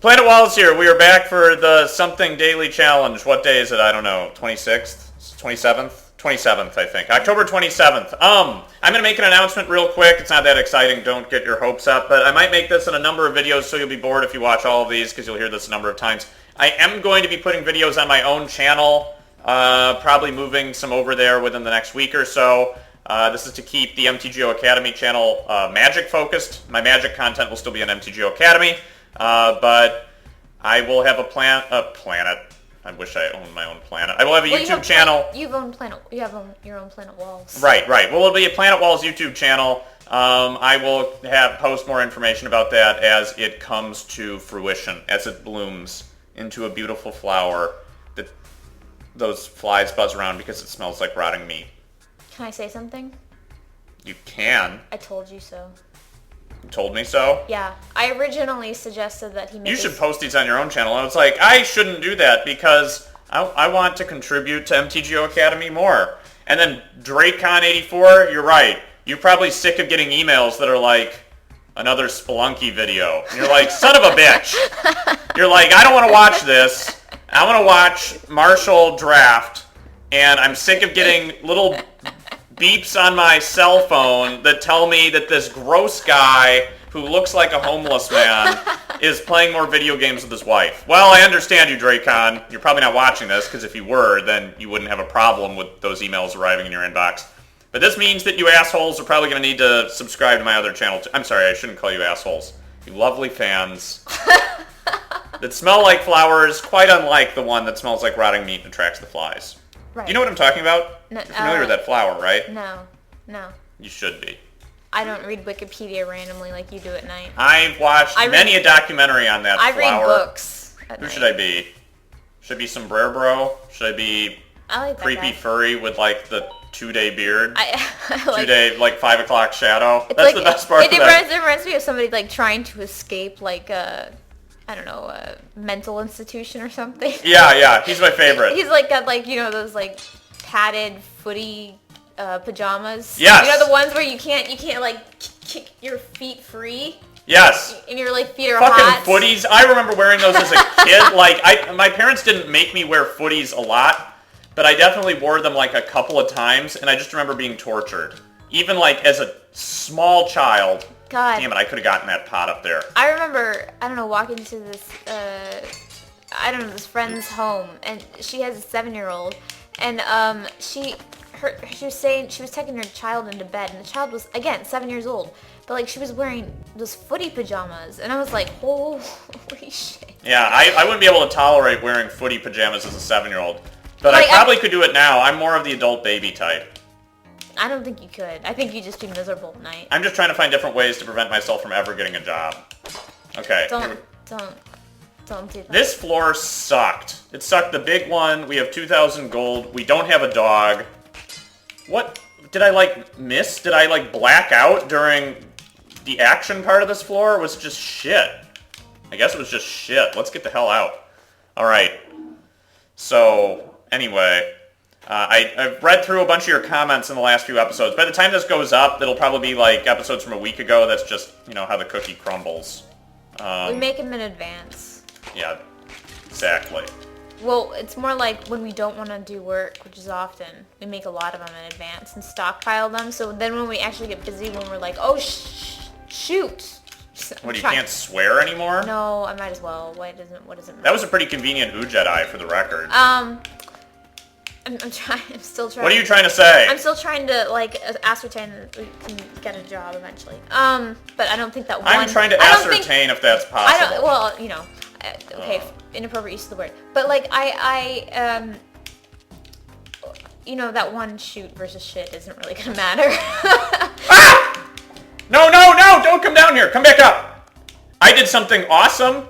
PlanetWalls here. We are back for the Something Daily Challenge. What day is it? I don't know. 26th? 27th? 27th, I think. October 27th. I'm going to make an announcement real quick. It's not that exciting. Don't get your hopes up. But I might make this in a number of videos, so you'll be bored if you watch all of these, because you'll hear this a number of times. I am going to be putting videos on my own channel, probably moving some over there within the next week or so. This is to keep the MTGO Academy channel Magic-focused. My Magic content will still be on MTGO Academy, but I will have a planet. I wish I owned my own planet. I will have a YouTube channel. You have your own PlanetWalls. Right. Well, it'll be a PlanetWalls YouTube channel. I will post more information about that as it comes to fruition, as it blooms into a beautiful flower that those flies buzz around because it smells like rotting meat. Can I say something? You can. I told you so. You told me so? Yeah. I originally suggested that he make You should post these on your own channel. And it's like, I shouldn't do that because I want to contribute to MTGO Academy more. And then DrakeCon84, you're right. You're probably sick of getting emails that are like, another Spelunky video. And you're like, son of a bitch. You're like, I don't want to watch this. I want to watch Marshall Draft. And I'm sick of getting little beeps on my cell phone that tell me that this gross guy who looks like a homeless man is playing more video games with his wife. Well, I understand you, Dracon. You're probably not watching this, because if you were, then you wouldn't have a problem with those emails arriving in your inbox. But this means that you assholes are probably going to need to subscribe to my other channel. I'm sorry, I shouldn't call you assholes. You lovely fans that smell like flowers, quite unlike the one that smells like rotting meat and attracts the flies. Right. You know what I'm talking about? No, You're familiar with that flower, right? No. You should be. I don't read Wikipedia randomly like you do at night. I've watched many a documentary on that flower. I read books at night. Who should I be? Should I be Sombrero Bro? Should I be creepy furry with like the 2-day beard? Two-day, like 5 o'clock shadow? That's like, the best part of that. It reminds me of somebody like trying to escape like a mental institution or something. Yeah, he's my favorite. He's like got like, those like padded footy pajamas. Yes. You know the ones where you can't like kick your feet free? Yes. And your like feet are fucking hot. Footies. I remember wearing those as a kid. Like my parents didn't make me wear footies a lot, but I definitely wore them like a couple of times, and I just remember being tortured. Even like as a small child. God. Damn it, I could have gotten that pot up there. I remember, walking to this, this friend's home, and she has a 7-year-old, and she was saying, she was taking her child into bed, and the child was, again, 7 years old, but like she was wearing those footy pajamas, and I was like, holy shit. Yeah, I wouldn't be able to tolerate wearing footy pajamas as a 7-year-old, but like, I probably could do it now. I'm more of the adult baby type. I don't think you could. I think you'd just be miserable at night. I'm just trying to find different ways to prevent myself from ever getting a job. Okay. Don't do that. This floor sucked. It sucked the big one. We have 2,000 gold. We don't have a dog. What? Did I, like, miss? Did I, like, black out during the action part of this floor? Or was it just shit? I guess it was just shit. Let's get the hell out. Alright. So, anyway... I've read through a bunch of your comments in the last few episodes. By the time this goes up, it'll probably be like episodes from a week ago. That's just, how the cookie crumbles. We make them in advance. Yeah, exactly. Well, it's more like when we don't want to do work, which is often, we make a lot of them in advance and stockpile them. So then when we actually get busy, when we're like, oh, shoot. What, you can't swear anymore? No, I might as well. What does it matter? That was a pretty convenient Jedi for the record. I'm still trying. What are you trying to say? I'm still trying to, like, ascertain that we can get a job eventually. But I don't think that one... I'm trying to ascertain if that's possible. Okay, inappropriate use of the word. But, like, that one shoot versus shit isn't really gonna matter. Ah! No, don't come down here. Come back up. I did something awesome.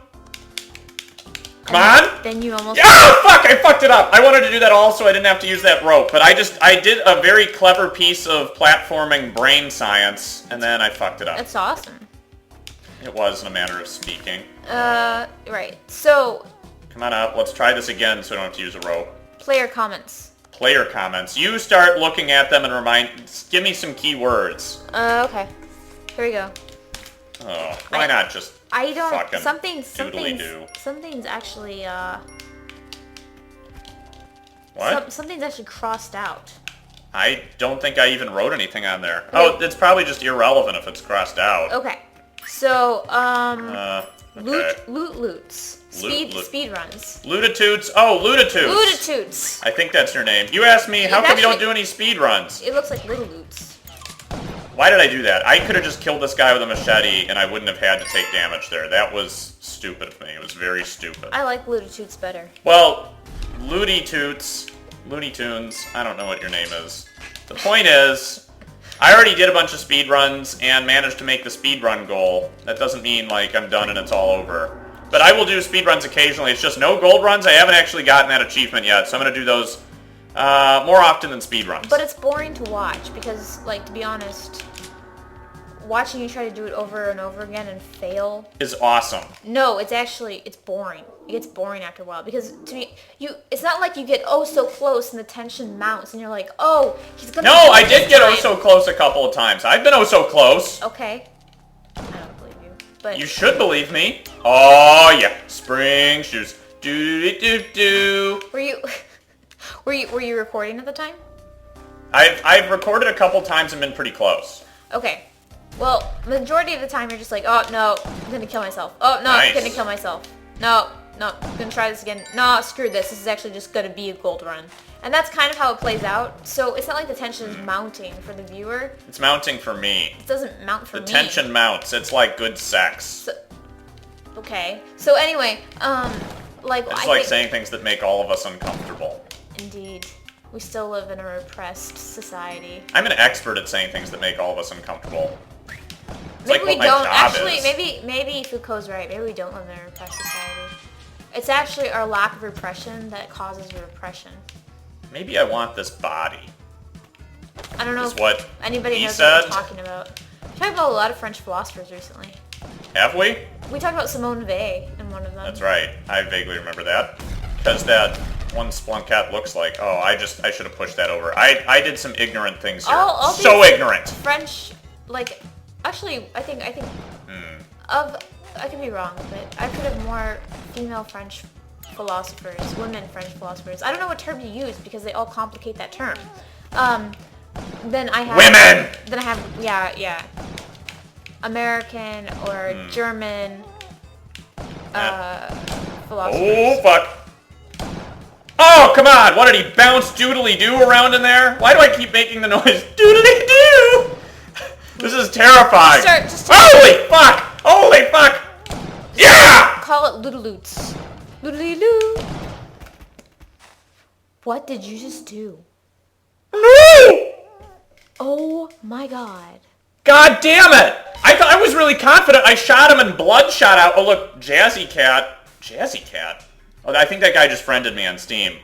Come on! Then you almost... Oh, fuck! I fucked it up! I wanted to do that all so I didn't have to use that rope, but I did a very clever piece of platforming brain science, and then I fucked it up. That's awesome. It was, in a manner of speaking. Right. So... Come on up. Let's try this again so I don't have to use a rope. Player comments. Player comments. You start looking at them and give me some key words. Okay. Here we go. Oh, why not just I don't. fucking Something's actually What? Something's actually crossed out. I don't think I even wrote anything on there. Oh, it's probably just irrelevant if it's crossed out. Okay. So, okay. loots. Speed runs. Lootatoots. Oh, Lootatoots. Lootatoots. I think that's your name. You asked me, how come you don't do any speed runs? It looks like little loots. Why did I do that? I could have just killed this guy with a machete, and I wouldn't have had to take damage there. That was stupid of me. It was very stupid. I like Lootatoots better. Well, Looney Tunes, I don't know what your name is. The point is, I already did a bunch of speed runs and managed to make the speed run goal. That doesn't mean, like, I'm done and it's all over. But I will do speed runs occasionally. It's just no gold runs. I haven't actually gotten that achievement yet, so I'm going to do those more often than speed runs. But it's boring to watch because, like, to be honest, watching you try to do it over and over again and fail is awesome. No, it's boring. It gets boring after a while because it's not like you get so close and the tension mounts and you're like, oh, he's gonna. No, I did get so close a couple of times. I've been so close. Okay. I don't believe you, but you should believe me. Oh yeah, spring shoes. Do do do do. Were you recording at the time? I've recorded a couple times and been pretty close. Okay. Well, majority of the time you're just like, oh no, I'm gonna kill myself. Oh no, nice. I'm gonna kill myself. No, I'm gonna try this again. No, screw this. This is actually just gonna be a gold run. And that's kind of how it plays out. So it's not like the tension is mounting for the viewer. It's mounting for me. It doesn't mount for me. The tension mounts. It's like good sex. Okay. So anyway, it's like saying things that make all of us uncomfortable. Indeed. We still live in a repressed society. I'm an expert at saying things that make all of us uncomfortable. Maybe we don't. Actually, maybe Foucault's right. Maybe we don't live in a repressed society. It's actually our lack of repression that causes the repression. Maybe I want this body. I don't know if anybody knows what we're talking about. We talked about a lot of French philosophers recently. Have we? We talked about Simone Weil in one of them. That's right. I vaguely remember that. Because that one Spelunky looks like, oh, I should have pushed that over. I did some ignorant things here. So ignorant. French, like, actually, I think I could be wrong, but I've heard of more female French philosophers, women French philosophers. I don't know what term you use because they all complicate that term. Then I have women. Then I have yeah, American or German philosophers. Oh fuck! Oh come on! What did he bounce doodly doo around in there? Why do I keep making the noise doodly doo? This is terrifying. Holy fuck! Holy fuck! Yeah! Call it Lootaloots. Loodly-loo. What did you just do? No! Oh my god. God damn it! I was really confident. I shot him and blood shot out. Oh look, Jazzy Cat. Jazzy Cat? Oh, I think that guy just friended me on Steam.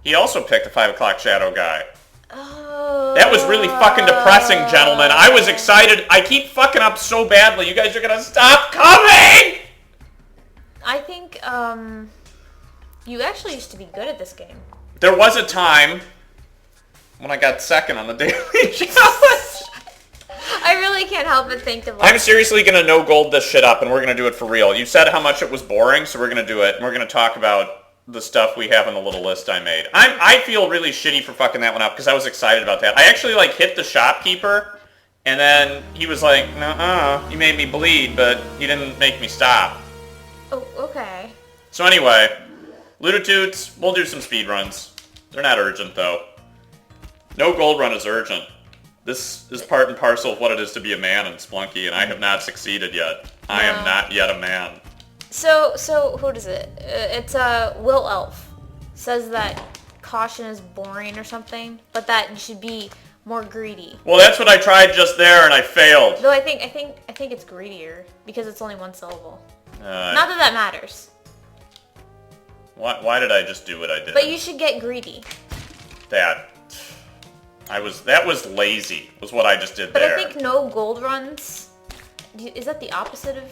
He also picked a 5 o'clock shadow guy. Oh. That was really fucking depressing, gentlemen. I was excited. I keep fucking up so badly. You guys are gonna stop coming! I think, you actually used to be good at this game. There was a time when I got second on the daily challenge. I really can't help but think of I'm seriously gonna no gold this shit up and we're gonna do it for real. You said how much it was boring, so we're gonna do it. And we're gonna talk about the stuff we have on the little list I made. I feel really shitty for fucking that one up because I was excited about that. I actually like hit the shopkeeper and then he was like, nuh-uh, you made me bleed, but you didn't make me stop. Oh, okay. So anyway, Lootatoots, we'll do some speed runs. They're not urgent though. No gold run is urgent. This is part and parcel of what it is to be a man in Spelunky, and I have not succeeded yet. I am not yet a man. So who does it? It's Will Elf says that caution is boring or something, but that you should be more greedy. Well, that's what I tried just there, and I failed. Though I think it's greedier because it's only one syllable. Not that that matters. Why did I just do what I did? But you should get greedy. That was lazy, was what I just did but there. But I think no gold runs, is that the opposite of...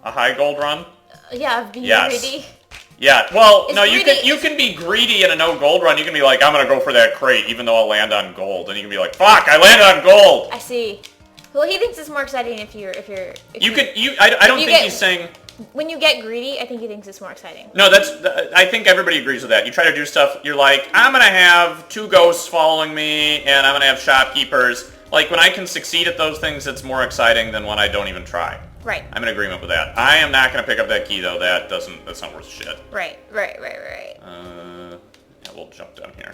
A high gold run? Yeah, of being greedy. Yeah, well, no, you can be greedy in a no gold run. You can be like, I'm gonna go for that crate, even though I'll land on gold. And you can be like, fuck, I landed on gold! I see. Well, he thinks it's more exciting if you're. I don't think he's saying. When you get greedy, I think he thinks it's more exciting. No, I think everybody agrees with that. You try to do stuff, you're like, I'm going to have 2 ghosts following me, and I'm going to have shopkeepers. Like, when I can succeed at those things, it's more exciting than when I don't even try. Right. I'm in agreement with that. I am not going to pick up that key, though. That's not worth shit. Right. Yeah, we'll jump down here.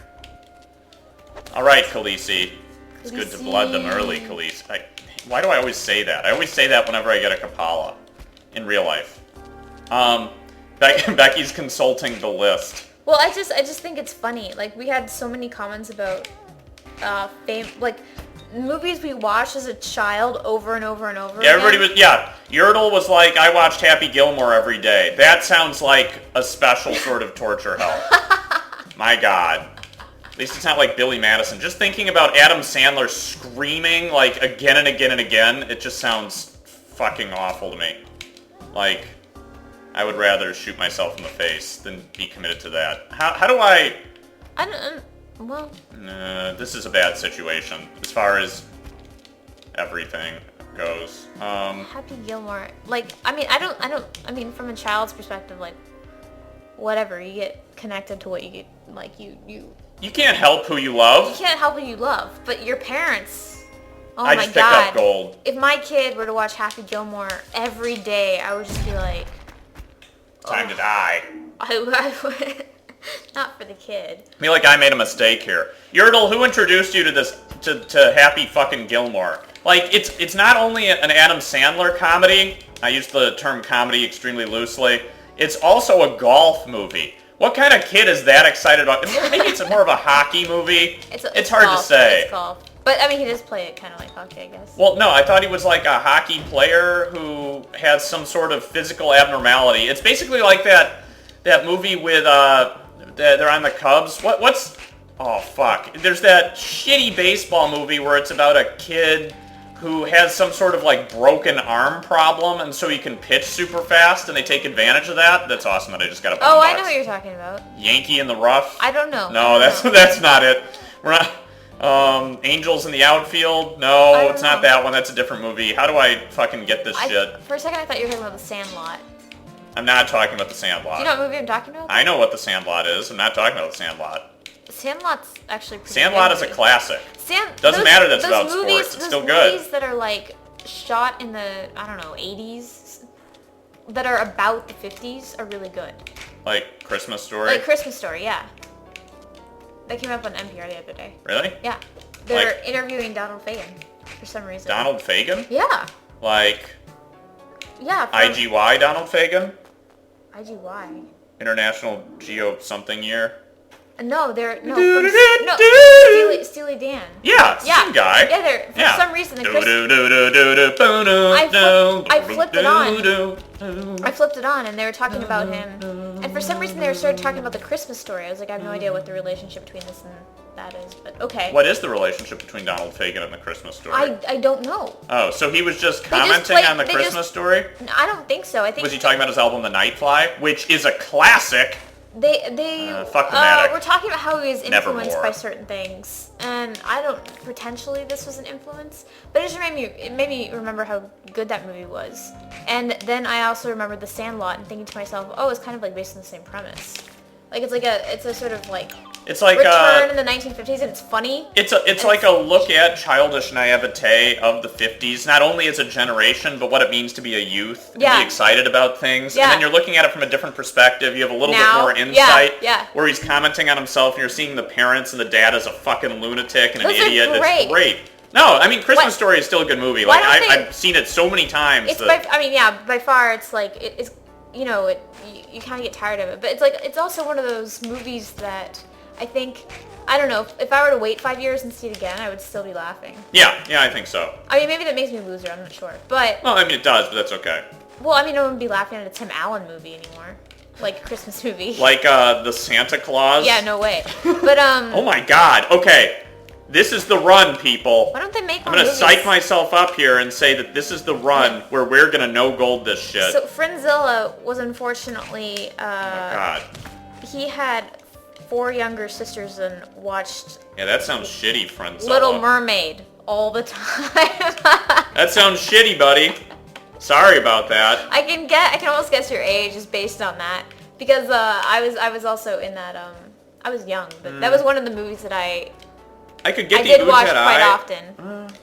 All right, Khaleesi. It's good to blood them early, Khaleesi. Why do I always say that? I always say that whenever I get a Kapala in real life. Becky's consulting the list. Well, I just think it's funny. Like, we had so many comments about movies we watched as a child over and over and over Yeah, again. Yertle was like, I watched Happy Gilmore every day. That sounds like a special sort of torture hell. My God. At least it's not like Billy Madison. Just thinking about Adam Sandler screaming, like, again and again and again, it just sounds fucking awful to me. Like, I would rather shoot myself in the face than be committed to that. How do I... Well... this is a bad situation, as far as everything goes. Happy Gilmore. Like, I mean, from a child's perspective, like, whatever, you get connected to what you get, like, You can't help who you love. You can't help who you love, but your parents... Oh I my just picked God. up gold. If my kid were to watch Happy Gilmore every day, I would just be like... Time to die. I would... Not for the kid. I feel like I made a mistake here. Yertle, who introduced you to this, to Happy fucking Gilmore? Like, it's not only an Adam Sandler comedy. I use the term comedy extremely loosely. It's also a golf movie. What kind of kid is that excited about? Maybe it's more of a hockey movie. It's hard golf. to say. It's golf. But, I mean, he does play it kind of like hockey, I guess. Well, no, I thought he was like a hockey player who has some sort of physical abnormality. It's basically like that movie with, they're on the Cubs. What's... Oh, fuck. There's that shitty baseball movie where it's about a kid who has some sort of, like, broken arm problem, and so he can pitch super fast, and they take advantage of that. That's awesome that I just got a $1. Oh, I know what you're talking about. Yankee in the Rough? I don't know. No, that's not it. We're not... Angels in the Outfield? No, it's not that one. That's a different movie. How do I fucking get this shit? For a second, I thought you were talking about The Sandlot. I'm not talking about The Sandlot. Do you know what movie I'm talking about? I know what The Sandlot is. I'm not talking about The Sandlot. Sandlot's actually pretty Sandlot good is a classic. Doesn't matter that's about sports. It's still good. Movies that are like shot in the, I don't know, 80s, that are about the 50s are really good. Like Christmas Story? Like Christmas Story, yeah. That came up on NPR the other day. Really? Yeah. They're interviewing Donald Fagen for some reason. Donald Fagen? Yeah. Like... Yeah. IGY Donald Fagen? IGY. International Geo something year? No, they're Steely Dan. Yeah, it's the same guy. Yeah, they're for some reason I flipped it on and they were talking about him. And for some reason they started talking about the Christmas Story. I was like, I have no idea what the relationship between this and that is, but okay. What is the relationship between Donald Fagen and the Christmas Story? I don't know. Oh, so he was just commenting on the Christmas Story? I don't think so. I think was he talking about his album The Nightfly, which is a classic? Fuck the we're talking about how he was influenced Nevermore. by certain things, and I don't potentially this was an influence, but it made me remember how good that movie was, and then I also remembered The Sandlot and thinking to myself, oh, it's kind of like based on the same premise, like it's a sort of like it's like return in the 1950s, and it's funny. It's like a look at childish naivete of the 50s, not only as a generation, but what it means to be a youth and be excited about things. Yeah. And then you're looking at it from a different perspective. You have a little bit more insight. Where he's commenting on himself, and you're seeing the parents and the dad as a fucking lunatic and an idiot. Great. It's great. No, I mean Christmas Story is still a good movie. Like I've seen it so many times. By far, it's like it's you kind of get tired of it, but it's also one of those movies that. I think, I don't know, if I were to wait 5 years and see it again, I would still be laughing. Yeah, I think so. I mean, maybe that makes me a loser, I'm not sure, but... Well, I mean, it does, but that's okay. Well, I mean, I wouldn't be laughing at a Tim Allen movie anymore. Like a Christmas movie. Like, the Santa Claus? Yeah, no way. But, Oh my god, okay. This is the run, people. Why don't they make more I'm gonna movies? psych myself up here and say that this is the run where we're gonna no-gold this shit. So, Friendzilla was unfortunately, oh my god. He had 4 younger sisters and watched... Yeah, that sounds shitty, Friendzilla. Little Mermaid all the time. That sounds shitty, buddy. Sorry about that. I can almost guess your age just based on that. Because I was also in that, I was young, but that was one of the movies that I could get did watch quite often.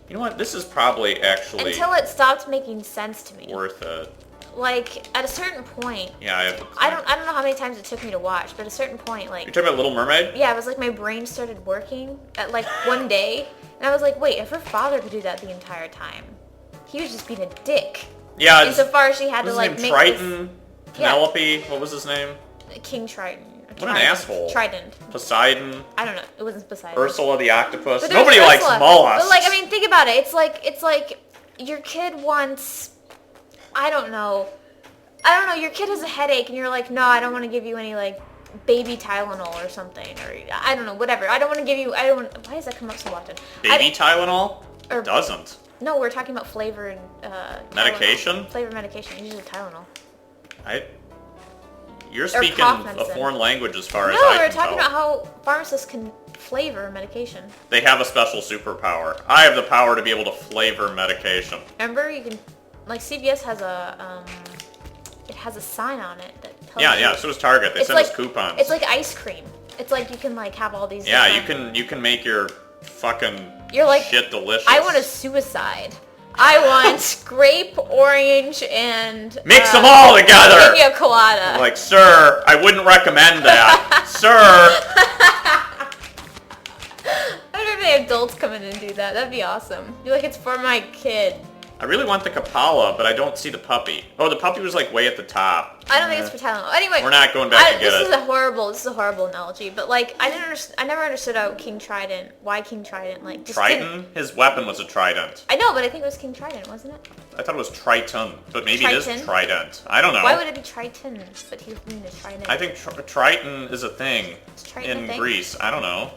You know what? This is probably actually until it stopped making sense to me. worth it. Like at a certain point. Yeah, I don't know how many times it took me to watch, but at a certain point, like. You're talking about Little Mermaid? Yeah, it was like my brain started working at like one day, and I was like, wait, if her father could do that the entire time, he was just being a dick. Yeah. Insofar as she had to like make Triton, this, Penelope. What was his name? King Triton. What an asshole. Trident. Poseidon. I don't know. It wasn't Poseidon. Ursula the octopus. But Nobody likes mollusks. But like, I mean, think about it. It's like your kid wants. I don't know. Your kid has a headache, and you're like, no, I don't want to give you any like baby Tylenol or something, or I don't know, whatever. I don't want to give you. I don't. Why does that come up so often? Baby Tylenol? Or, doesn't. No, we're talking about flavored medication. Tylenol. Flavored medication. Usually Tylenol. You're speaking a foreign language as far as I No, can we're talking tell. about how pharmacists can flavor medication. They have a special superpower. I have the power to be able to flavor medication. Remember, you can, like CVS has a, it has a sign on it that tells Yeah, you. yeah. So does Target. They send us coupons. It's like ice cream. It's like you can like have all these. Yeah, you can make your fucking shit delicious. I want a suicide. I want grape, orange, and mix them all together. Pina colada. Like, sir, I wouldn't recommend that, sir. I wonder if they adults come in and do that. That'd be awesome. Be like, it's for my kid. I really want the Kapala, but I don't see the puppy. Oh, the puppy was like way at the top. I don't think it's for Tylenol. Anyway, we're not going back to get it. This is a horrible analogy, but like I never understood why King Trident, like just Triton? His weapon was a trident. I know, but I think it was King Trident, wasn't it? I thought it was Triton, but maybe Triton? it is Trident. I don't know. Why would it be Triton? But he was mean a Trident. I think Triton is a thing Triton in Greece. I don't know.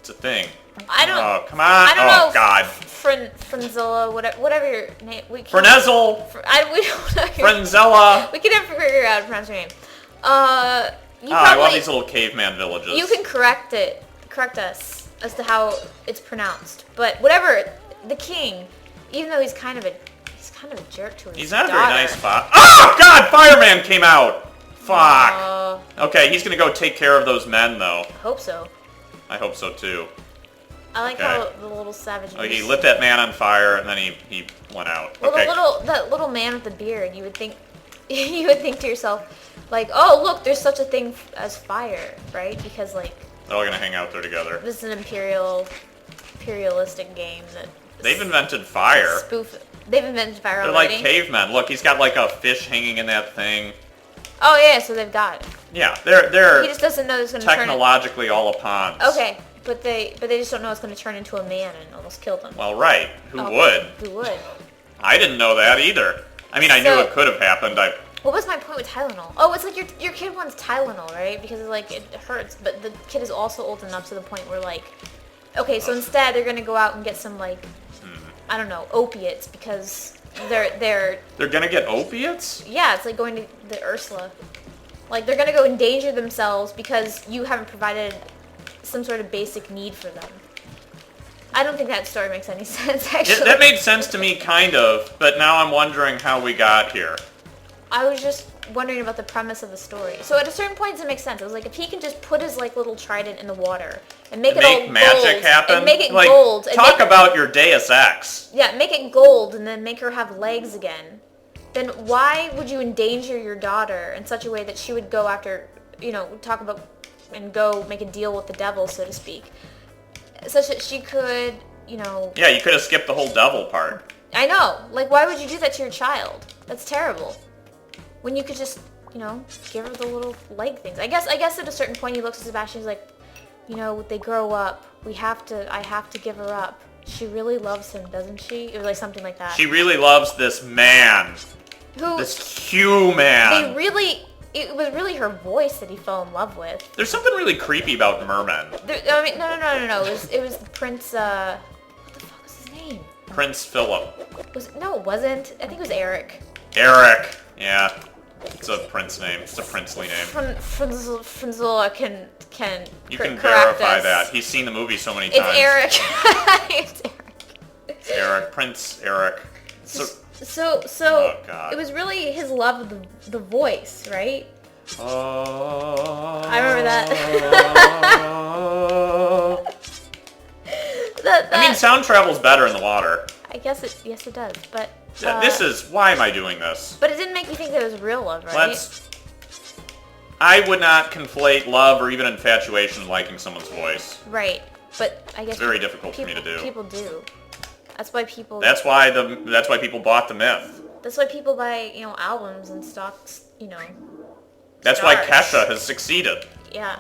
It's a thing. I don't. Oh, come on. I don't know. Oh, God. Frenzilla, whatever your name. Frenezel. We don't know. Frenzella. We can never figure out how to pronounce your name. I love these little caveman villages. You can correct us as to how it's pronounced. But whatever, the king, even though he's kind of a jerk to his He's not daughter. a very nice father. Oh, God! Fireman came out! Fuck. Okay, he's gonna go take care of those men, though. I hope so. I hope so, too. I like how the little savage. Oh, he lit that man on fire, and then he went out. Well, okay. that little man with the beard, you would think to yourself, like, oh look, there's such a thing as fire, right? Because like they're all gonna hang out there together. This is an imperialistic game that they've invented fire. They've invented fire They're already. like cavemen. Look, he's got like a fish hanging in that thing. Oh yeah, so they've got it. Yeah, they're he just doesn't know it's gonna technologically all upon. Okay. But they just don't know it's going to turn into a man and almost kill them. Well, right. Who would? Who would? I didn't know that either. I mean, I knew it could have happened. What was my point with Tylenol? Oh, it's like your kid wants Tylenol, right? Because like it hurts, but the kid is also old enough to the point where like, okay, so instead they're going to go out and get some like, I don't know, opiates because they're going to get opiates? Yeah, it's like going to the Ursula. Like they're going to go endanger themselves because you haven't provided some sort of basic need for them. I don't think that story makes any sense, actually. That made sense to me, kind of, but now I'm wondering how we got here. I was just wondering about the premise of the story. So at a certain point, it makes sense. It was like, if he can just put his like little trident in the water and make it all gold, magic happen, and make it like, gold. And talk about your Deus Ex. Yeah, make it gold and then make her have legs again. Then why would you endanger your daughter in such a way that she would go after, talk about and go make a deal with the devil, so to speak, such that she could, Yeah, you could have skipped the whole devil part. I know. Like, why would you do that to your child? That's terrible. When you could just, give her the little leg things. I guess at a certain point he looks at Sebastian, he's like, they grow up. I have to give her up. She really loves him, doesn't she? It was like something like that. She really loves this man. This human. It was really her voice that he fell in love with. There's something really creepy about mermen. No. It was the Prince, what the fuck was his name? Prince Philip. It wasn't. I think it was Eric. Eric. Yeah. It's a prince name. It's a princely name. Frenzilla can You can correct verify us. that. He's seen the movie so many times. It's Eric. It's Eric. Eric, Prince Eric. So, So oh, God. it was really his love of the voice, right? Oh. I remember that. I mean, sound travels better in the water. I guess yes it does, but Why am I doing this? But it didn't make you think that it was real love, right? I would not conflate love or even infatuation with liking someone's voice. Right, but I guess It's very difficult for me to do. People do. That's why people. That's why people bought the myth. That's why people buy, albums and stocks, That's why stars. Kesha has succeeded. Yeah.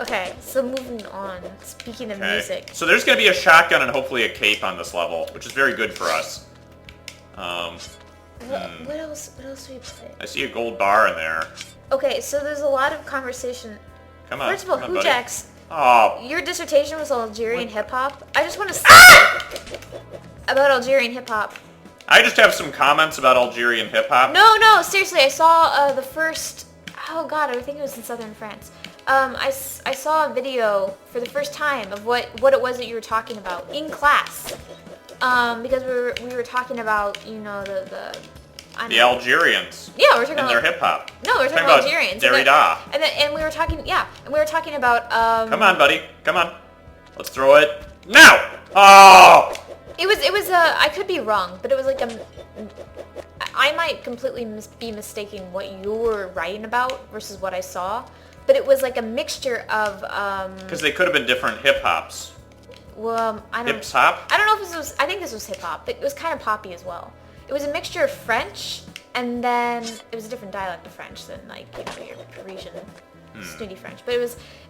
Okay, so moving on. Speaking of music. So there's going to be a shotgun and hopefully a cape on this level, which is very good for us. What else do we play? I see a gold bar in there. Okay, so there's a lot of conversation. Come on. First of all, come on, buddy. Hujax, Oh, your dissertation was Algerian hip-hop. I just want to say about Algerian hip-hop. I just have some comments about Algerian hip-hop. No, seriously, I saw the first... Oh god, I think it was in southern France. I saw a video for the first time of what it was that you were talking about in class. Because we were talking about, The Algerians. Yeah, we're talking and about their hip-hop. No, we're talking about Algerians. Derrida. And we were talking about Come on, buddy. Come on. Let's throw it. Now! Oh! It was I could be wrong, but it was like I might completely be mistaking what you were writing about versus what I saw, but it was like a mixture of Because they could have been different hip-hops. Well, I don't Hip-hop? I don't know if this was, I think this was hip-hop, but it was kind of poppy as well. It was a mixture of French, and then it was a different dialect of French than your Parisian snooty French. But it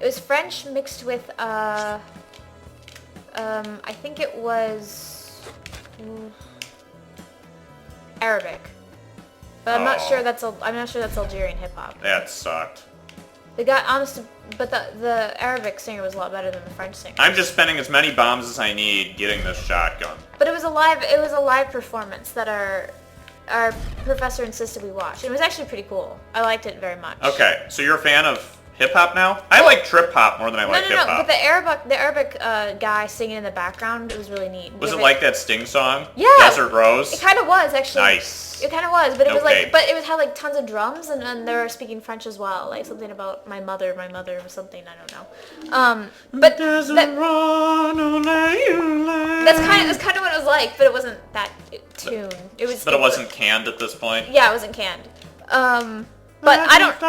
was French mixed with I think it was Arabic. But I'm not sure that's Algerian hip hop. That sucked. But the Arabic singer was a lot better than the French singer. I'm just spending as many bombs as I need getting this shotgun. But it was a live performance that our professor insisted we watch. It was actually pretty cool. I liked it very much. Okay, so you're a fan of hip-hop now? I like trip-hop more than I like hip-hop. No, but the Arabic guy singing in the background, it was really neat. Was it like that Sting song? Yeah. Desert Rose? It kind of was, actually. Nice. It kind of was, but it was Okay. but it had like tons of drums, and they were speaking French as well, like something about my mother or something, I don't know. But that's kind of what it was like, but it wasn't that tune. But it wasn't canned at this point? Yeah, it wasn't canned. But I don't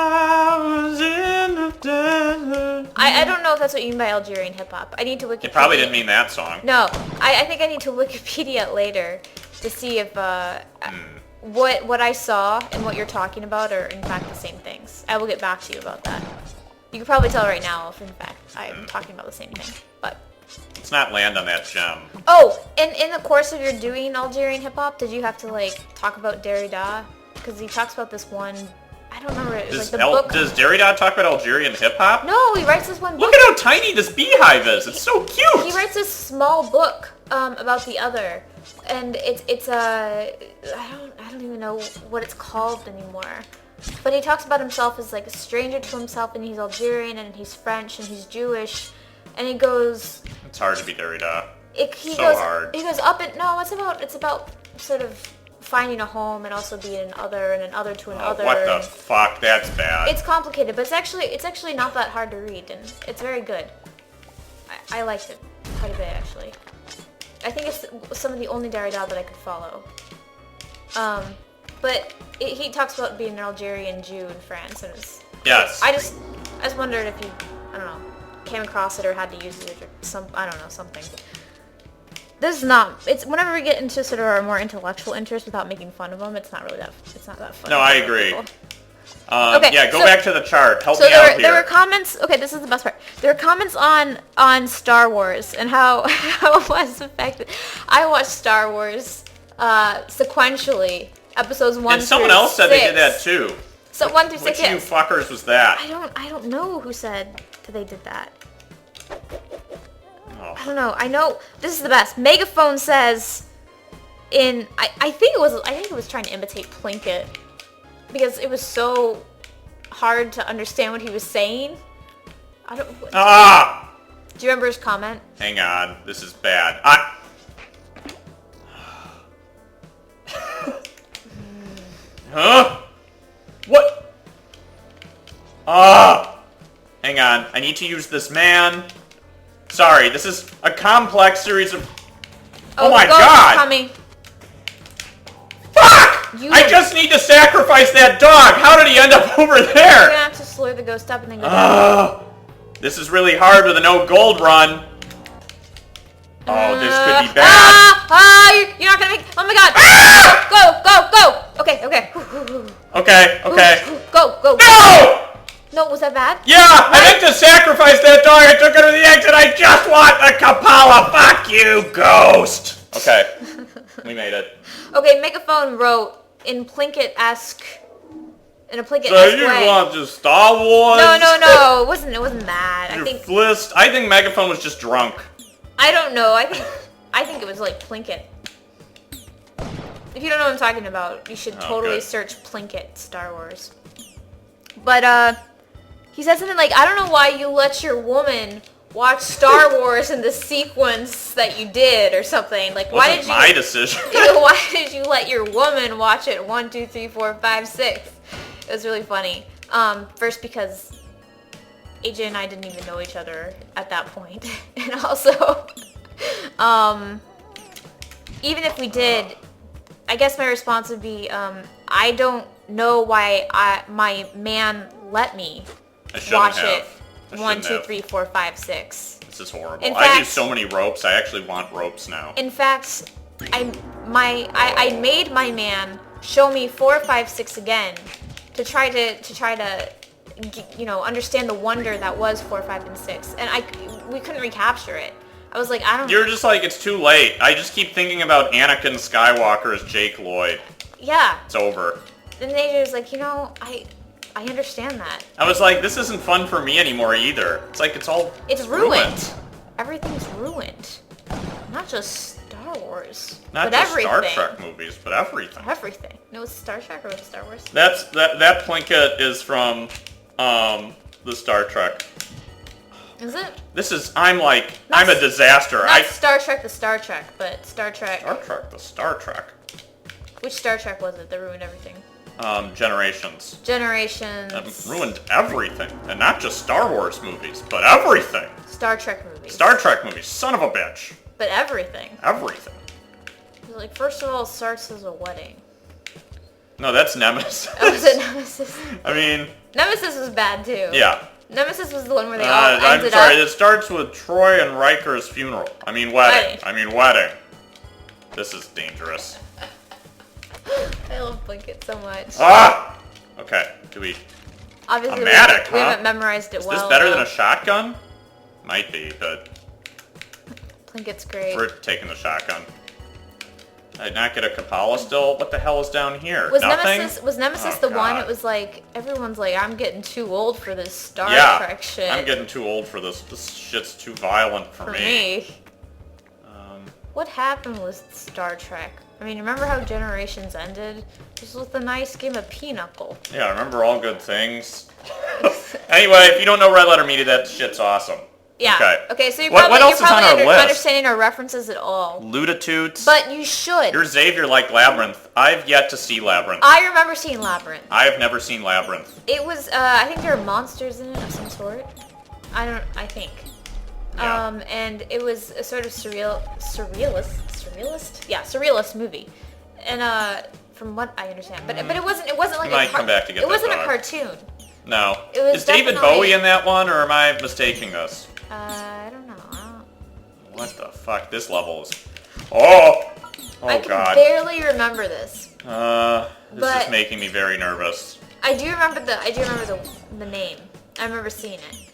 know if that's what you mean by Algerian hip hop. I need to Wikipedia. You probably didn't mean that song. No, I think I need to Wikipedia it later to see if what I saw and what you're talking about are in fact the same things. I will get back to you about that. You can probably tell right now if in fact I am talking about the same thing. But let's not land on that gem. oh, and in the course of your doing Algerian hip hop, did you have to talk about Derrida? Because he talks about this one. I don't remember. It was book. Does Derrida talk about Algerian hip-hop? No, he writes this one book. Look at how tiny this beehive is. It's so cute. He writes this small book about the other, and it's I don't even know what it's called anymore. But he talks about himself as like a stranger to himself, and he's Algerian, and he's French, and he's Jewish, and he goes. It's hard to be Derrida. Hard. He goes up and no. It's about sort of finding a home and also being an other and an other to an other. What the fuck? That's bad. It's complicated, but it's actually not that hard to read, and it's very good. I liked it quite a bit, actually. I think it's some of the only Derrida that I could follow. But he talks about being an Algerian Jew in France, and it's... Yes. I just wondered if you, I don't know, came across it or had to use it or something. This is not. It's whenever we get into sort of our more intellectual interests without making fun of them. It's not really that. It's not that fun. No, I agree. Okay, yeah, go so, back to the chart. Help so me out here. There were comments. Okay, this is the best part. There were comments on Star Wars and how it was affected. I watched Star Wars sequentially, episodes 1 and someone through else said 6. they did that too. So 1 through 6. Which you fuckers was that? I don't know who said that they did that. Oh. I don't know. I know this is the best. Megaphone says I think it was trying to imitate Plinkett because it was so hard to understand what he was saying. Ah! Do you remember his comment? Hang on. This is bad. Huh? What? Ah! Hang on. I need to use this man. Sorry, this is a complex series of... Oh my god! Coming. Fuck! I just need to sacrifice that dog! How did he end up over You're there? gonna have to slur the ghost up and then go down. This is really hard with a no gold run. Oh, this could be bad. You're not gonna make... Oh my god! Go! Okay. Okay. Go! No! No, was that bad? Yeah, I meant to sacrifice that dog. I took her to the exit. I just want the Kapala. Fuck you, ghost. Okay, we made it. Okay, Megaphone wrote in Plinkett-esque... In a Plinkett-esque So you way. want just Star Wars? No. It wasn't that. I think Megaphone was just drunk. I don't know. I think it was like Plinkett. If you don't know what I'm talking about, you should totally search Plinkett Star Wars. But he said something like, I don't know why you let your woman watch Star Wars in the sequence that you did or something. Like, why did you... my decision. Why did you let your woman watch it 1, 2, 3, 4, 5, 6? It was really funny. First because AJ and I didn't even know each other at that point. And also, even if we did, I guess my response would be, I don't know why my man let me watch it 1, 2, 3, 4, 5, 6. This is horrible. In I fact, use so many ropes. I actually want ropes now. In fact, I made my man show me 4, 5, 6 again to try to understand the wonder that was 4, 5, and 6, and we couldn't recapture it. I was like, I don't. You're just like, it's too late. I just keep thinking about Anakin Skywalker as Jake Lloyd. Yeah. It's over. And AJ was like, I understand that. I was like, this isn't fun for me anymore either. It's like, it's ruined. Everything's ruined. Not just Star Wars. Not but just everything. Star Trek movies, but everything. Everything. No, it's Star Trek or it's Star Wars? That Plinkett is from the Star Trek. Is it? I'm a disaster. Not Star Trek the Star Trek, but Star Trek. Star Trek the Star Trek. Which Star Trek was it that ruined everything? Generations. Generations. That ruined everything. And not just Star Wars movies, but everything. Star Trek movies. Star Trek movies. Son of a bitch. But everything. Everything. Like, first of all, it starts as a wedding. No, that's Nemesis. Oh, was it Nemesis? I mean... Nemesis was bad, too. Yeah. Nemesis was the one where they all ended I'm sorry, up... it starts with Troy and Riker's funeral. Wedding. This is dangerous. I love Plinkett so much. Ah! Okay, Obviously, a Matic, we haven't memorized it well. Is this better than a shotgun? Might be, but... Plinkett's great. We're taking the shotgun. I did not get a Kapala still? What the hell is down here? Was Nothing? Nemesis the one? It was like, everyone's like, I'm getting too old for this Star Trek shit. I'm getting too old for this. This shit's too violent for me. What happened with Star Trek? I mean, remember how Generations ended? Just with a nice game of Pinochle. Yeah, I remember all good things. Anyway, if you don't know Red Letter Media, that shit's awesome. Yeah. Okay, so you're what probably, else is on our list? Understanding our references at all. Luditudes. But you should. You're Xavier like Labyrinth. I've yet to see Labyrinth. I remember seeing Labyrinth. I have never seen Labyrinth. It was, I think there are monsters in it of some sort. I think. Yeah. And it was a sort of surrealist? Yeah, surrealist movie. And, from what I understand. But it wasn't like might come back to get it wasn't that a dog. cartoon. No. It was Is David definitely- Bowie in that one, or am I mistaking this? I don't know. What the fuck? This level is... Oh! I Oh, can God. barely remember this. This is making me very nervous. I do remember the name. I remember seeing it.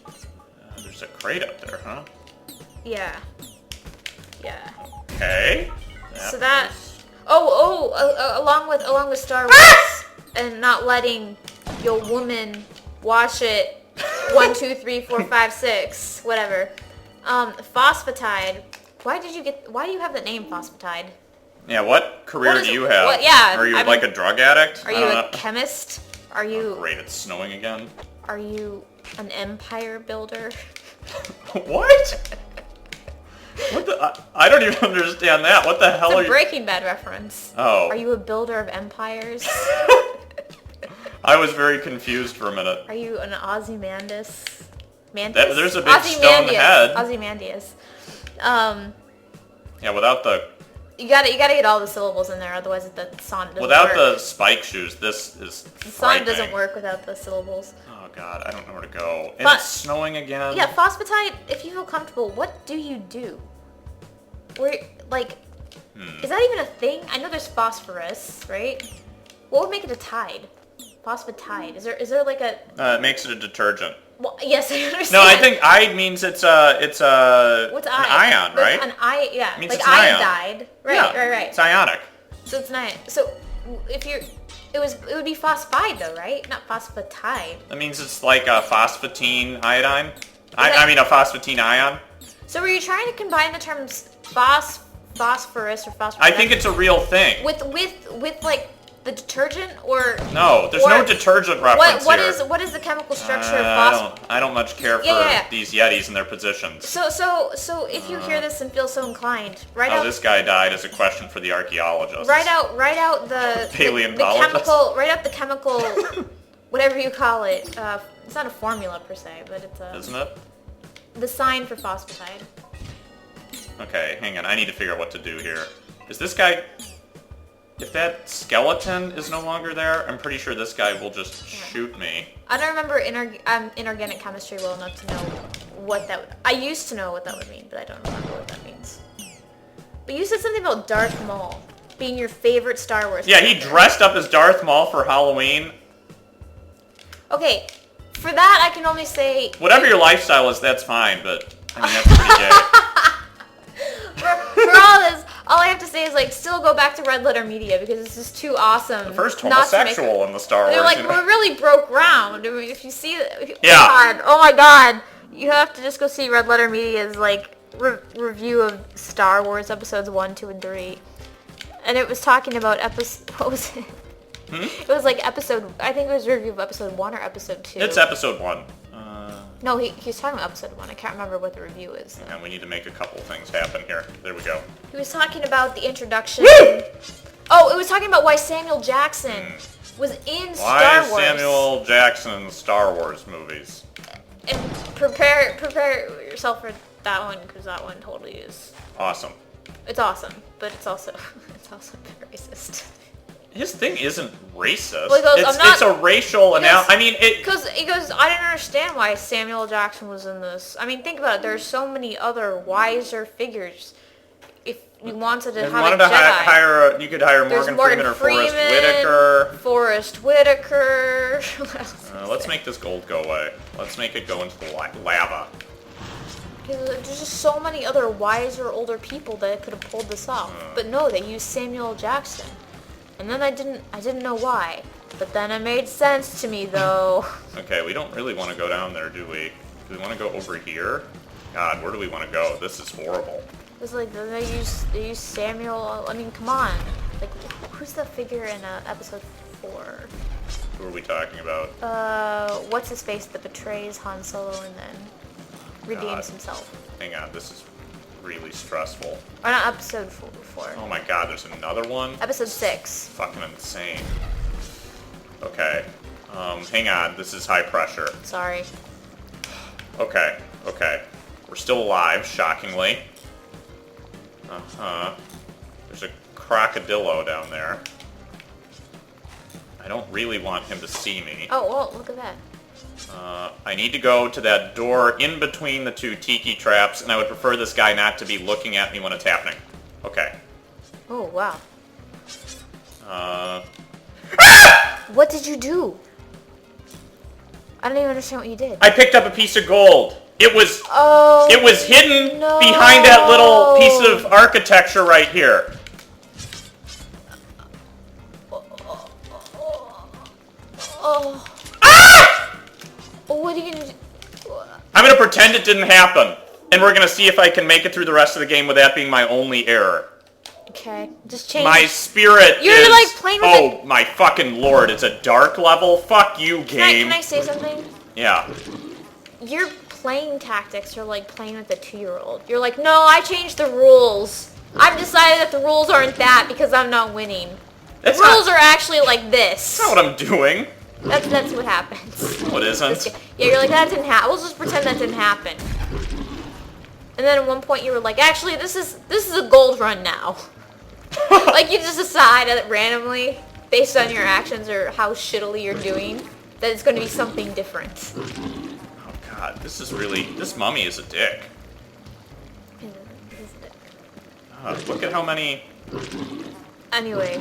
There's a crate up there, huh? Yeah. Yeah. Okay. So that... along with Star Wars and not letting your woman watch it 1, 2, 3, 4, 5, 6, whatever. Phosphatide. Why do you have the name Phosphatide? Yeah, what career do you have? Are you like a drug addict? Are you a chemist? Are you... Oh, great, it's snowing again. Are you an empire builder? What? What the... I don't even understand that. What the hell It's are a you... Breaking Bad reference. Oh. Are you a builder of empires? I was very confused for a minute. Are you an Ozymandias? There's a big stone head. Ozymandias. Yeah, without the... You gotta get all the syllables in there, otherwise the sonnet doesn't Without work. the spike shoes, this is The sonnet doesn't work without the syllables. Oh god, I don't know where to go. And But- it's snowing again. Yeah, phosphatide, if you feel comfortable, what do you do? Where, like, is that even a thing? I know there's phosphorus, right? What would make it a tide? Phosphatide. Is there like a... It makes it a detergent. Well, yes, I understand. No, I think iode means it's What's an ion? ion, right? An ion, yeah. It means like it's an ion. iodide. Right, Yeah, right. It's ionic. So it's not... So, if you're... It would be phosphide though, right? Not phosphatide. That means it's like a phosphatine iodine. I mean a phosphatine ion. So were you trying to combine the terms phosphorus or phosphorus? I think it's a real thing. with like the detergent or No, there's no detergent reference here. what is the chemical structure of phosphorus? I don't much care for Yeah. these Yetis and their positions. So if you hear this and feel so inclined, write out This guy died is a question for the archaeologists. write out the Paleontologists. the chemical whatever you call it. It's not a formula per se, but it's Isn't it? the sign for phosphatide. Okay, hang on. I need to figure out what to do here. Is this guy... If that skeleton is no longer there, I'm pretty sure this guy will just shoot me. I don't remember inorganic chemistry well enough to know what that... I used to know what that would mean, but I don't remember what that means. But you said something about Darth Maul being your favorite Star Wars Yeah, he character. dressed up as Darth Maul for Halloween. Okay, for that I can only say... Whatever your lifestyle is, that's fine, but... I mean, that's pretty gay. For all this, all I have to say is, like, still go back to Red Letter Media because this is too awesome. The first not to make homosexual in the Star Wars. They're like, you know? we really broke ground. I mean, if you see it, Yeah. oh my god, you have to just go see Red Letter Media's like review of Star Wars episodes 1, 2, and 3, and it was talking about what was it? It was like I think it was a review of episode 1 or episode 2. It's episode 1. No, he's talking about episode 1. I can't remember what the review is. And we need to make a couple things happen here. There we go. He was talking about the introduction. Oh, it was talking about why Samuel Jackson was in Star Wars. Why Samuel Jackson in Star Wars movies? And prepare yourself for that one because that one totally is. Awesome. It's awesome, but it's also racist. His thing isn't racist. Well, he goes, it's a racial I mean, Because he goes, I didn't understand why Samuel Jackson was in this. I mean, think about it. There's so many other wiser figures. If you wanted to have a Jedi, you could hire Morgan Freeman or Forrest Whitaker. Forrest Whitaker. Let's make this gold go away. Let's make it go into the lava. There's just so many other wiser, older people that could have pulled this off. But no, they used Samuel Jackson. And then I didn't know why. But then it made sense to me, though. Okay, we don't really want to go down there, do we? Do we want to go over here? God, where do we want to go? This is horrible. It's like, they use Samuel, I mean, come on. Like, who's the figure in episode 4? Who are we talking about? What's his face that betrays Han Solo and then redeems himself? Hang on, this is really stressful. Or not episode 4. Oh my god, there's another one? Episode 6. Fucking insane. Okay. Hang on, this is high pressure. Sorry. Okay. We're still alive, shockingly. There's a crocodilo down there. I don't really want him to see me. Oh, well, look at that. I need to go to that door in between the two tiki traps, and I would prefer this guy not to be looking at me when it's happening. Okay. Oh, wow. Ah! What did you do? I don't even understand what you did. I picked up a piece of gold. It was hidden no. behind that little piece of architecture right here. Oh. What are you gonna do? I'm gonna pretend it didn't happen, and we're gonna see if I can make it through the rest of the game with that being my only error. Okay, just change. My spirit You're is... like playing with Oh my fucking lord, it's a dark level? Fuck you, game. Can I say something? Yeah. Your playing tactics are like playing with a 2-year-old. You're like, no, I changed the rules. I've decided that the rules aren't that because I'm not winning. The rules are actually like this. That's not what I'm doing. That's what happens. No, it isn't. Yeah, you're like, that didn't happen. We'll just pretend that didn't happen. And then at one point you were like, actually, this is a gold run now. Like, you just decide randomly, based on your actions or how shittily you're doing, that it's going to be something different. Oh god, this mummy is a dick. Look at how many... Anyway,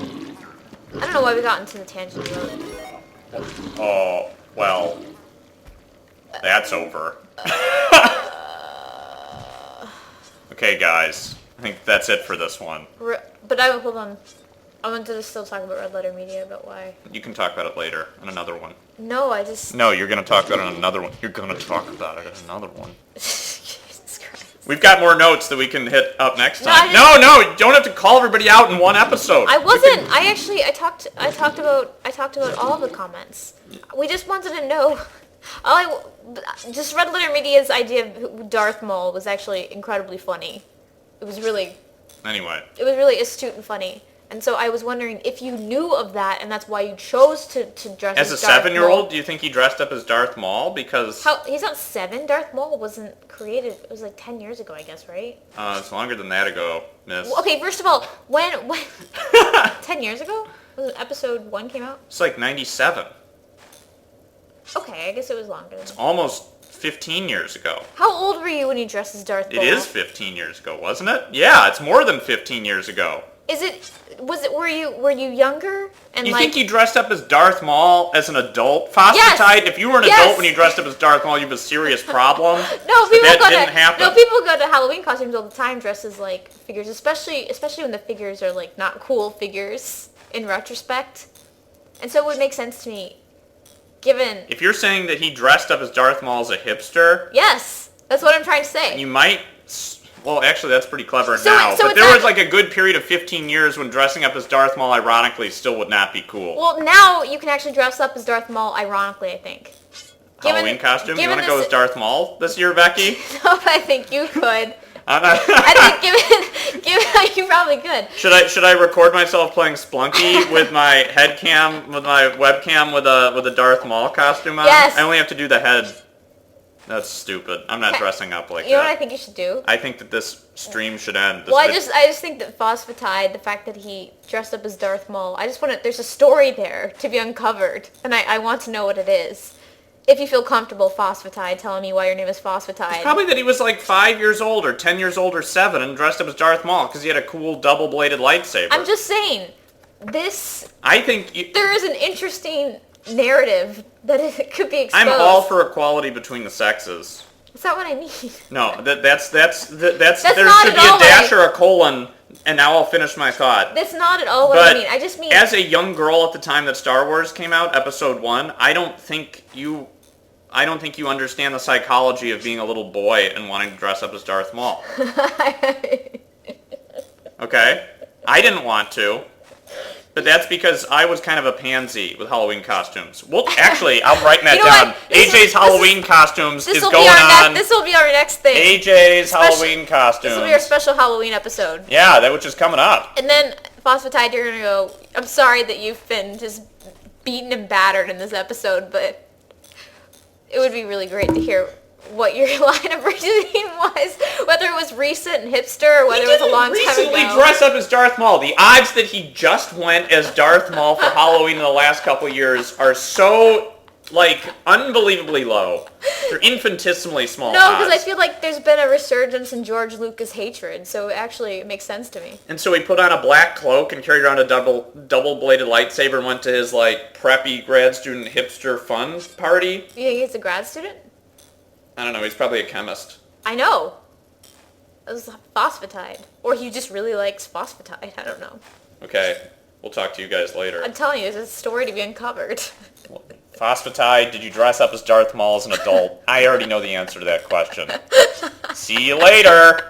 I don't know why we got into the tangent road. Oh, well, that's over. Okay, guys, I think that's it for this one. But hold on. I wanted to still talk about Red Letter Media, about why. You can talk about it later in another one. No, I just... No, you're going to talk about it in another one. You're going to talk about it in another one. Jesus Christ. We've got more notes that we can hit up next No, time. No, you don't have to call everybody out in one episode. I wasn't. I talked about all of the comments. We just wanted to know. Just Red Letter Media's idea of Darth Maul was actually incredibly funny. It was really astute and funny. And so I was wondering if you knew of that, and that's why you chose to dress as a Darth 7-year-old. Maul. Do you think he dressed up as Darth Maul? Because He's not 7. Darth Maul wasn't created. It was like 10 years ago, I guess, right? It's longer than that ago, miss. Well, okay, first of all, when 10 years ago? Was it episode 1 came out? It's like 97. Okay, I guess it was longer than It's almost 15 years ago. How old were you when you dressed as Darth Maul? It is 15 years ago, wasn't it? Yeah, it's more than 15 years ago. Were you younger? And you think you dressed up as Darth Maul as an adult? Phosphatide? Yes! If you were an adult when you dressed up as Darth Maul, you have a serious problem. Didn't happen. No, people go to Halloween costumes all the time dressed as like figures, especially when the figures are like not cool figures in retrospect. And so it would make sense to me, given... If you're saying that he dressed up as Darth Maul as a hipster... Yes, that's what I'm trying to say. You might... Well, actually, that's pretty clever now. But there was like a good period of 15 years when dressing up as Darth Maul, ironically, still would not be cool. Well, now you can actually dress up as Darth Maul, ironically, I think. Halloween costume? You want to go as Darth Maul this year, Becky? No, but I think you could. I think given you probably could. Should I record myself playing Spelunky with my webcam with a Darth Maul costume on? Yes. I only have to do the head. That's stupid. I'm not dressing up like that. You know what I think you should do? I think that this stream should end. I just think that Phosphatide, the fact that he dressed up as Darth Maul, there's a story there to be uncovered, and I want to know what it is. If you feel comfortable, Phosphatide, telling me why your name is Phosphatide. It's probably that he was like 5 years old or 10 years old or 7 and dressed up as Darth Maul because he had a cool double-bladed lightsaber. I'm just saying, there is an interesting narrative that it could be exposed. I'm all for equality between the sexes. Is that what I mean? No, there should be a dash or a colon, and now I'll finish my thought. That's not at all what I mean. I just mean... As a young girl at the time that Star Wars came out, Episode 1, I don't think you understand the psychology of being a little boy and wanting to dress up as Darth Maul. Okay? I didn't want to. But that's because I was kind of a pansy with Halloween costumes. Well, actually, I'm writing that down. AJ's Halloween costumes is going on. This will be our next thing. AJ's Halloween costumes. This will be our special Halloween episode. Yeah, which is coming up. And then, Phosphatide, you're going to go, I'm sorry that you've been just beaten and battered in this episode, but it would be really great to hear what your line of reasoning was, whether it was recent and hipster or whether it was a long time ago. He didn't recently dress up as Darth Maul. The odds that he just went as Darth Maul for Halloween in the last couple years are so, unbelievably low. They're infinitesimally small odds. No, because I feel like there's been a resurgence in George Lucas hatred, so it makes sense to me. And so he put on a black cloak and carried around a double-bladed lightsaber and went to his, preppy grad student hipster fun party. You think he's a grad student? I don't know, he's probably a chemist. I know. It was Phosphatide. Or he just really likes Phosphatide, I don't know. Okay, we'll talk to you guys later. I'm telling you, there's a story to be uncovered. Phosphatide, did you dress up as Darth Maul as an adult? I already know the answer to that question. See you later!